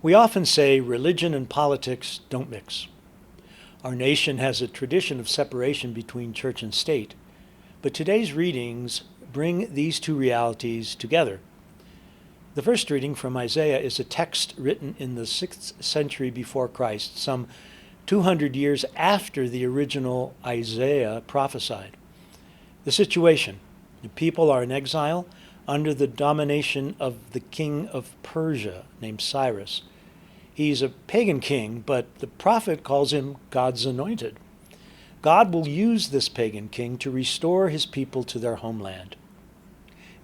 We often say religion and politics don't mix. Our nation has a tradition of separation between church and state, but today's readings bring these two realities together. The first reading from Isaiah is a text written in the 6th century before Christ, some 200 years after the original Isaiah prophesied. The situation: the people are in exile under the domination of the king of Persia named Cyrus. He's a pagan king, but the prophet calls him God's anointed. God will use this pagan king to restore his people to their homeland.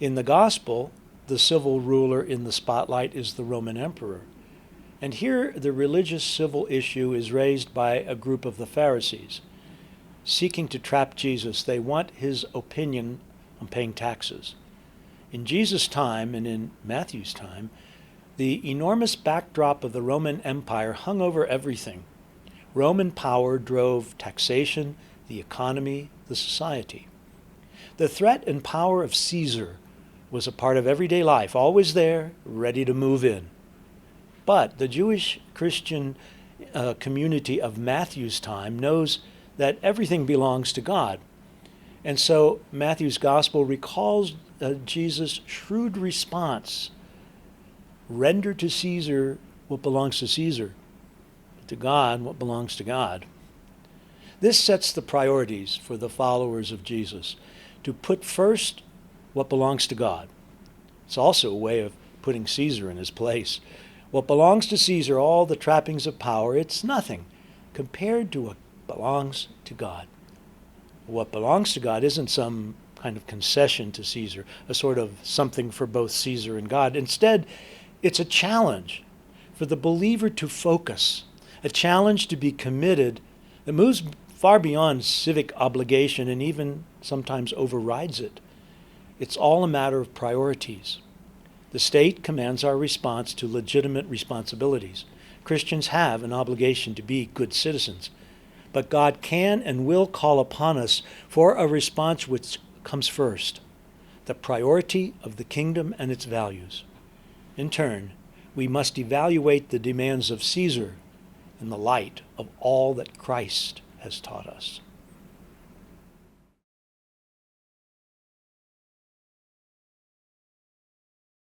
In the gospel, the civil ruler in the spotlight is the Roman emperor. And here the religious civil issue is raised by a group of the Pharisees. Seeking to trap Jesus, they want his opinion on paying taxes. In Jesus' time and in Matthew's time, the enormous backdrop of the Roman Empire hung over everything. Roman power drove taxation, the economy, the society. The threat and power of Caesar was a part of everyday life, always there, ready to move in. But the Jewish Christian community of Matthew's time knows that everything belongs to God. And so Matthew's gospel recalls Jesus' shrewd response: render to Caesar what belongs to Caesar, to God what belongs to God. This sets the priorities for the followers of Jesus, to put first what belongs to God. It's also a way of putting Caesar in his place. What belongs to Caesar, all the trappings of power, it's nothing compared to what belongs to God. What belongs to God isn't some kind of concession to Caesar, a sort of something for both Caesar and God. Instead, it's a challenge for the believer to focus, a challenge to be committed that moves far beyond civic obligation and even sometimes overrides it. It's all a matter of priorities. The state commands our response to legitimate responsibilities. Christians have an obligation to be good citizens, but God can and will call upon us for a response which comes first, the priority of the kingdom and its values. In turn, we must evaluate the demands of Caesar in the light of all that Christ has taught us.